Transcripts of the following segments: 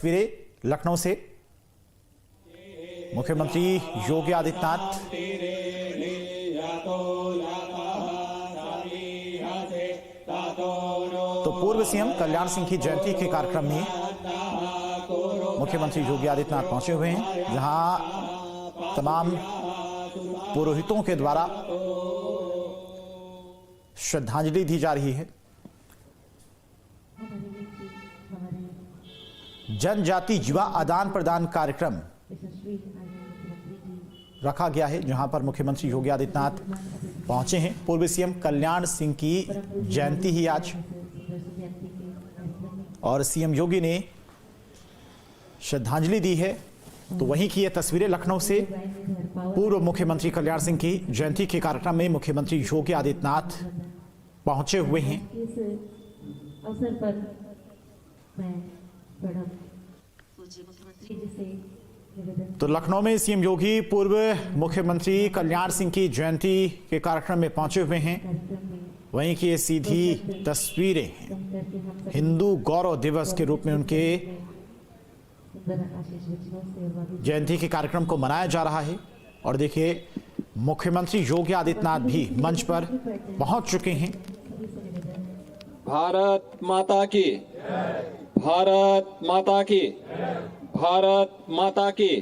तस्वीरें लखनऊ से मुख्यमंत्री योगी आदित्यनाथ तो पूर्व सीएम कल्याण सिंह की जयंती के कार्यक्रम में मुख्यमंत्री योगी आदित्यनाथ पहुंचे हुए हैं, जहां तमाम पुरोहितों के द्वारा श्रद्धांजलि दी जा रही है। जनजाति युवा आदान प्रदान कार्यक्रम रखा गया है, जहां पर मुख्यमंत्री योगी आदित्यनाथ पहुंचे हैं। पूर्व सीएम कल्याण सिंह की जयंती ही आज, और सीएम योगी ने श्रद्धांजलि दी है। तो वहीं की ये तस्वीरें लखनऊ से पूर्व मुख्यमंत्री कल्याण सिंह की जयंती के कार्यक्रम में मुख्यमंत्री योगी आदित्यनाथ पहुंचे हुए हैं। अवसर पर मैं तो लखनऊ में सीएम योगी पूर्व मुख्यमंत्री कल्याण सिंह की जयंती के कार्यक्रम में पहुंचे हुए हैं। वहीं की ये सीधी तस्वीरें हैं, हिंदू गौरव दिवस के रूप में उनके जयंती के कार्यक्रम को मनाया जा रहा है। और देखिए, मुख्यमंत्री योगी आदित्यनाथ भी मंच पर पहुंच चुके हैं। भारत माता की, भारत माता की, भारत माता की।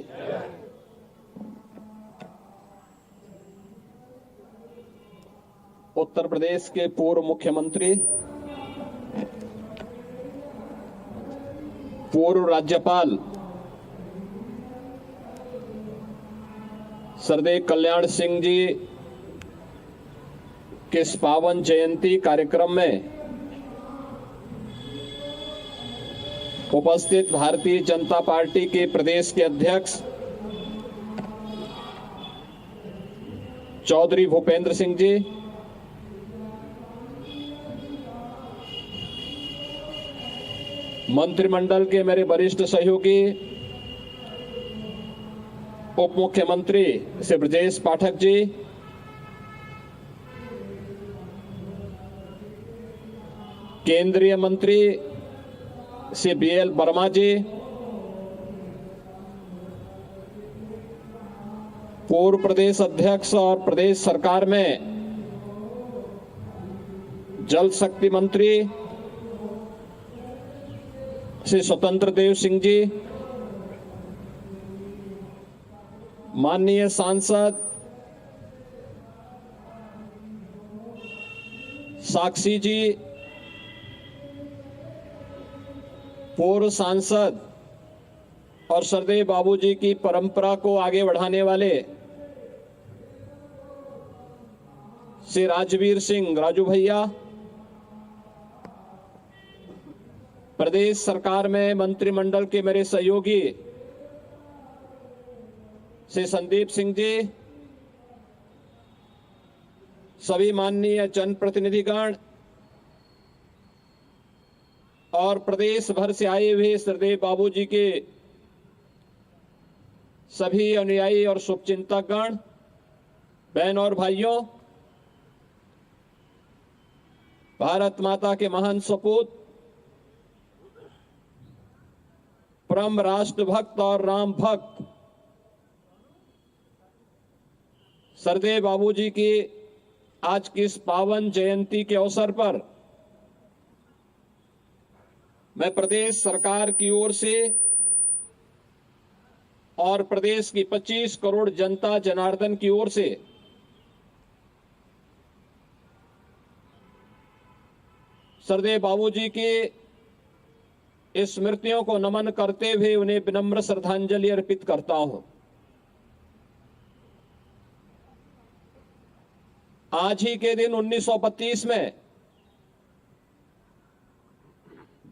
उत्तर प्रदेश के पूर्व मुख्यमंत्री, पूर्व राज्यपाल सरदेव कल्याण सिंह जी के इस पावन जयंती कार्यक्रम में उपस्थित भारतीय जनता पार्टी के प्रदेश के अध्यक्ष चौधरी भूपेंद्र सिंह जी, मंत्रिमंडल के मेरे वरिष्ठ सहयोगी उप मुख्यमंत्री श्री ब्रजेश पाठक जी, केंद्रीय मंत्री श्री BL वर्मा जी, पूर्व प्रदेश अध्यक्ष और प्रदेश सरकार में जल शक्ति मंत्री श्री स्वतंत्र देव सिंह जी, माननीय सांसद साक्षी जी, पूर्व सांसद और सरदेव बाबूजी की परंपरा को आगे बढ़ाने वाले श्री राजवीर सिंह राजू भैया, प्रदेश सरकार में मंत्रिमंडल के मेरे सहयोगी श्री संदीप सिंह जी, सभी माननीय जनप्रतिनिधिगण और प्रदेश भर से आए हुए सरदेव बाबूजी के सभी अनुयायी और शुभचिंतक गण, बहन और भाइयों, भारत माता के महान सपूत, परम राष्ट्र भक्त और राम भक्त सरदेव बाबूजी की आज की इस पावन जयंती के अवसर पर मैं प्रदेश सरकार की ओर से और प्रदेश की 25 करोड़ जनता जनार्दन की ओर से सरदेव बाबूजी की स्मृतियों को नमन करते हुए उन्हें विनम्र श्रद्धांजलि अर्पित करता हूं। आज ही के दिन 1932 में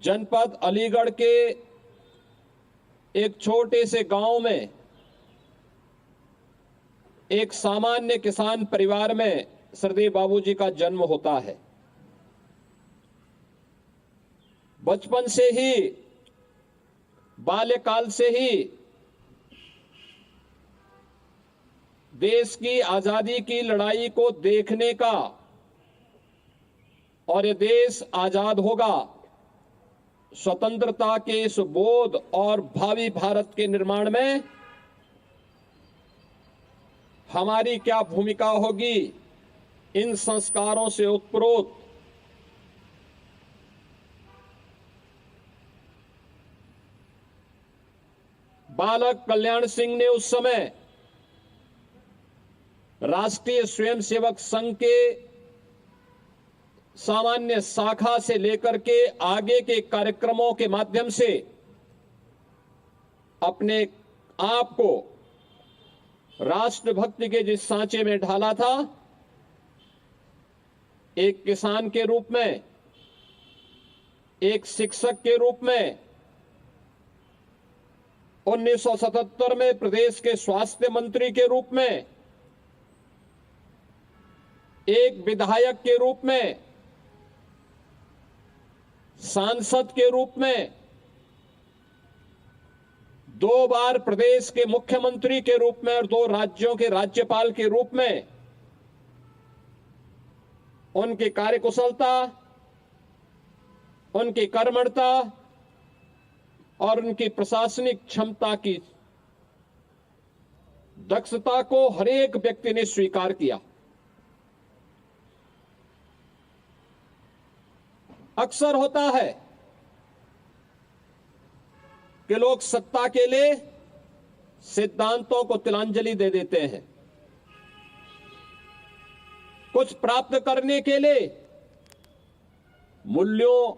जनपद अलीगढ़ के एक छोटे से गांव में एक सामान्य किसान परिवार में सरदेव बाबूजी का जन्म होता है। बचपन से ही, बाल्यकाल से ही देश की आजादी की लड़ाई को देखने का और ये देश आजाद होगा स्वतंत्रता के इस बोध और भावी भारत के निर्माण में हमारी क्या भूमिका होगी, इन संस्कारों से उत्प्रोत बालक कल्याण सिंह ने उस समय राष्ट्रीय स्वयंसेवक संघ के सामान्य शाखा से लेकर के आगे के कार्यक्रमों के माध्यम से अपने आप को राष्ट्रभक्ति के जिस सांचे में ढाला था, एक किसान के रूप में, एक शिक्षक के रूप में, 1977 में प्रदेश के स्वास्थ्य मंत्री के रूप में, एक विधायक के रूप में, सांसद के रूप में, 2 बार प्रदेश के मुख्यमंत्री के रूप में और 2 राज्यों के राज्यपाल के रूप में उनकी कार्यकुशलता, उनकी कर्मठता और उनकी प्रशासनिक क्षमता की दक्षता को हर एक व्यक्ति ने स्वीकार किया। अक्सर होता है कि लोग सत्ता के लिए सिद्धांतों को तिलांजलि दे देते हैं, कुछ प्राप्त करने के लिए मूल्यों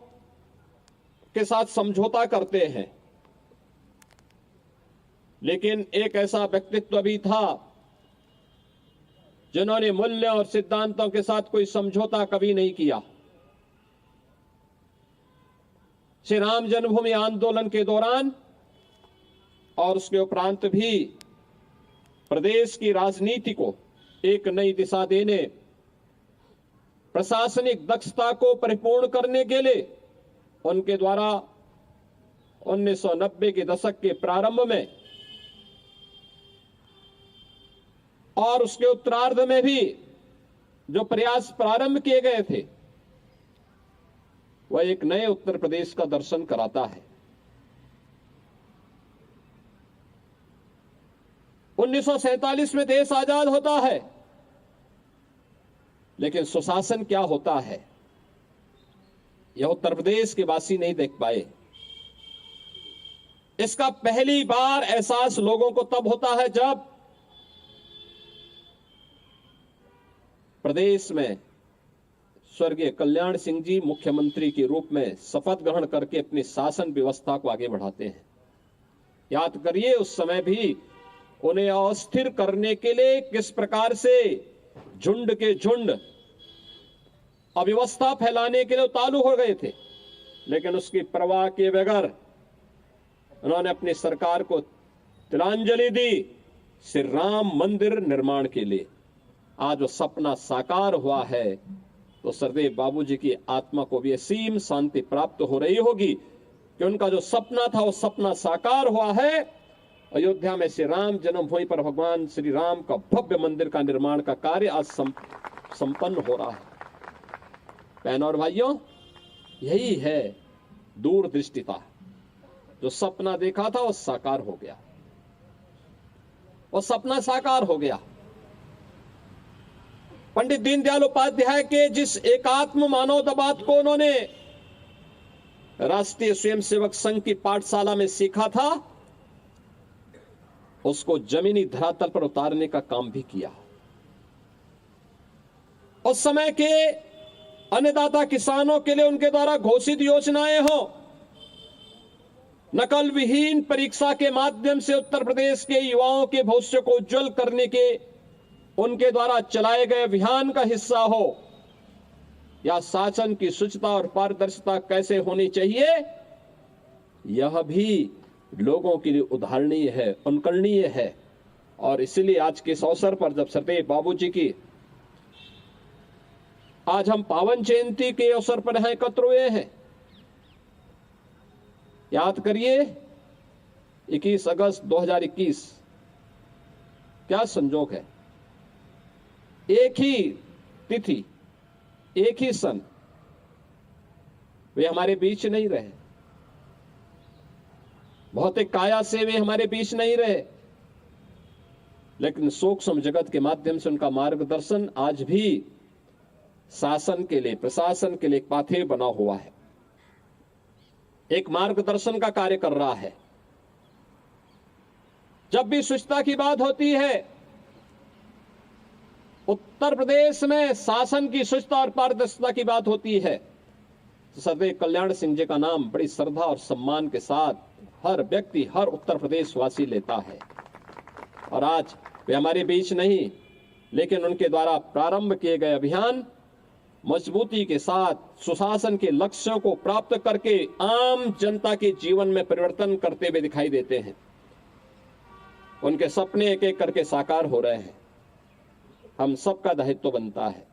के साथ समझौता करते हैं। लेकिन एक ऐसा व्यक्तित्व भी था जिन्होंने मूल्य और सिद्धांतों के साथ कोई समझौता कभी नहीं किया। श्री राम जन्मभूमि आंदोलन के दौरान और उसके उपरांत भी प्रदेश की राजनीति को एक नई दिशा देने, प्रशासनिक दक्षता को परिपूर्ण करने के लिए उनके द्वारा 1990 के दशक के प्रारंभ में और उसके उत्तरार्ध में भी जो प्रयास प्रारंभ किए गए थे, वह एक नए उत्तर प्रदेश का दर्शन कराता है। 1947 में देश आजाद होता है, लेकिन सुशासन क्या होता है, यह उत्तर प्रदेश के वासी नहीं देख पाए। इसका पहली बार एहसास लोगों को तब होता है जब प्रदेश में स्वर्गीय कल्याण सिंह जी मुख्यमंत्री के रूप में शपथ ग्रहण करके अपनी शासन व्यवस्था को आगे बढ़ाते हैं। याद करिए, उस समय भी उन्हें अस्थिर करने के लिए किस प्रकार से झुंड के झुंड अव्यवस्था फैलाने के लिए उतारू हो गए थे, लेकिन उसकी परवाह किए बगैर उन्होंने अपनी सरकार को तिलांजलि दी श्री राम मंदिर निर्माण के लिए। आज वो सपना साकार हुआ है तो सरदेव बाबूजी की आत्मा को भी असीम शांति प्राप्त हो रही होगी कि उनका जो सपना था वो सपना साकार हुआ है। अयोध्या में श्री राम जन्मभूमि पर भगवान श्री राम का भव्य मंदिर का निर्माण का कार्य आज संपन्न हो रहा है। बहनों और भाइयों, यही है दूरदृष्टिता। जो सपना देखा था वो साकार हो गया, वो सपना साकार हो गया। पंडित दीनदयाल उपाध्याय के जिस एकात्म मानवतावाद को उन्होंने राष्ट्रीय स्वयंसेवक संघ की पाठशाला में सीखा था, उसको जमीनी धरातल पर उतारने का काम भी किया। उस समय के अन्नदाता किसानों के लिए उनके द्वारा घोषित योजनाएं हो, नकल विहीन परीक्षा के माध्यम से उत्तर प्रदेश के युवाओं के भविष्य को उज्जवल करने के उनके द्वारा चलाए गए अभियान का हिस्सा हो, या शासन की शुचिता और पारदर्शिता कैसे होनी चाहिए, यह भी लोगों के लिए उदाहरणीय है, अनुकरणीय है। और इसलिए आज के इस अवसर पर जब सरदेव बाबूजी की आज हम पावन जयंती के अवसर पर यहां एकत्र हुए हैं, याद करिए 21 अगस्त 2021 क्या संजोग है। एक ही तिथि, एक ही सन, वे हमारे बीच नहीं रहे। भौतिक काया से वे हमारे बीच नहीं रहे, लेकिन सूक्ष्म जगत के माध्यम से उनका मार्गदर्शन आज भी शासन के लिए, प्रशासन के लिए एक पाथेय बना हुआ है, एक मार्गदर्शन का कार्य कर रहा है। जब भी स्वच्छता की बात होती है, उत्तर प्रदेश में शासन की स्वच्छता और पारदर्शिता की बात होती है, तो सरदेव कल्याण सिंह जी का नाम बड़ी श्रद्धा और सम्मान के साथ हर व्यक्ति, हर उत्तर प्रदेश वासी लेता है। और आज वे हमारे बीच नहीं, लेकिन उनके द्वारा प्रारंभ किए गए अभियान मजबूती के साथ सुशासन के लक्ष्यों को प्राप्त करके आम जनता के जीवन में परिवर्तन करते हुए दिखाई देते हैं। उनके सपने एक एक करके साकार हो रहे हैं। हम सबका दायित्व बनता है,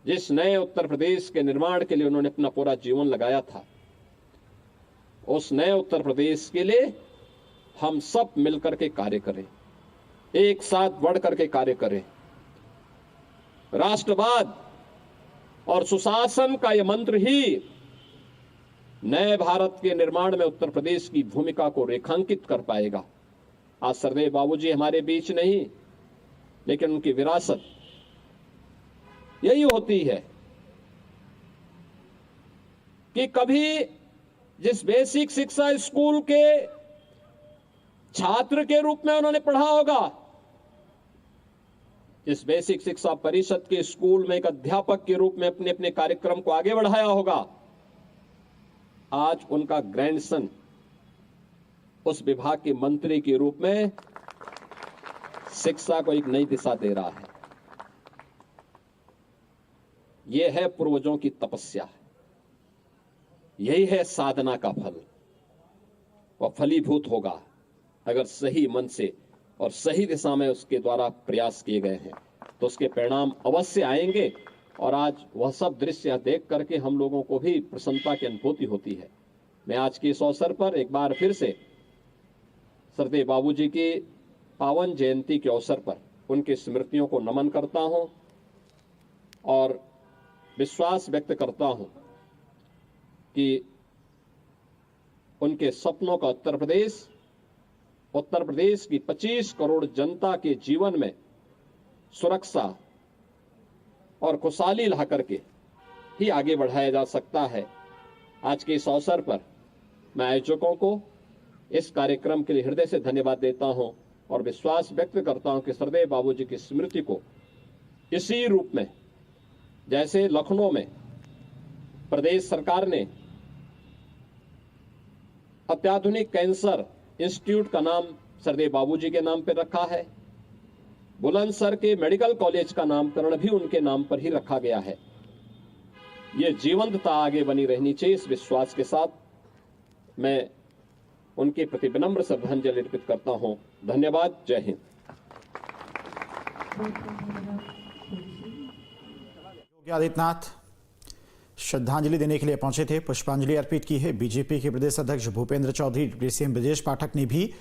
जिस नए उत्तर प्रदेश के निर्माण के लिए उन्होंने अपना पूरा जीवन लगाया था, उस नए उत्तर प्रदेश के लिए हम सब मिलकर के कार्य करें, एक साथ बढ़ करके कार्य करें। राष्ट्रवाद और सुशासन का यह मंत्र ही नए भारत के निर्माण में उत्तर प्रदेश की भूमिका को रेखांकित कर पाएगा। आज सरदेव बाबूजी हमारे बीच नहीं, लेकिन उनकी विरासत यही होती है कि कभी जिस बेसिक शिक्षा स्कूल के छात्र के रूप में उन्होंने पढ़ा होगा, जिस बेसिक शिक्षा परिषद के स्कूल में एक अध्यापक के रूप में अपने अपने कार्यक्रम को आगे बढ़ाया होगा, आज उनका ग्रैंडसन उस विभाग के मंत्री के रूप में शिक्षा को एक नई दिशा दे रहा है। यह है पूर्वजों की तपस्या, यही है साधना का फल। वह फलीभूत होगा अगर सही मन से और सही दिशा में उसके द्वारा प्रयास किए गए हैं, तो उसके परिणाम अवश्य आएंगे। और आज वह सब दृश्य देख करके हम लोगों को भी प्रसन्नता की अनुभूति होती है। मैं आज के इस अवसर पर एक बार फिर से सरदेव बाबूजी की पावन जयंती के अवसर पर उनकी स्मृतियों को नमन करता हूं और विश्वास व्यक्त करता हूं कि उनके सपनों का उत्तर प्रदेश की 25 करोड़ जनता के जीवन में सुरक्षा और खुशहाली ला करके ही आगे बढ़ाया जा सकता है। आज के इस अवसर पर मैं आयोजकों को इस कार्यक्रम के लिए हृदय से धन्यवाद देता हूं और विश्वास व्यक्त करता हूं कि सरदेव बाबूजी की स्मृति को इसी रूप में, जैसे लखनऊ में प्रदेश सरकार ने अत्याधुनिक कैंसर इंस्टीट्यूट का नाम सरदेव बाबूजी के नाम पर रखा है, बुलंदशहर के मेडिकल कॉलेज का नामकरण भी उनके नाम पर ही रखा गया है। ये जीवंतता आगे बनी रहनी चाहिए। इस विश्वास के साथ मैं उनके प्रति विनम्र श्रद्धांजलि अर्पित करता हूं। धन्यवाद। जय हिंद। योगी आदित्यनाथ श्रद्धांजलि देने के लिए पहुंचे थे, पुष्पांजलि अर्पित की है। बीजेपी के प्रदेश अध्यक्ष भूपेंद्र चौधरी, डिप्टी सीएम ब्रजेश पाठक ने भी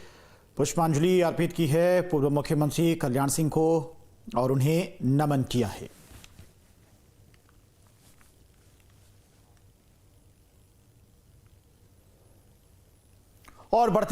पुष्पांजलि अर्पित की है पूर्व मुख्यमंत्री कल्याण सिंह को और उन्हें नमन किया है। और बढ़ते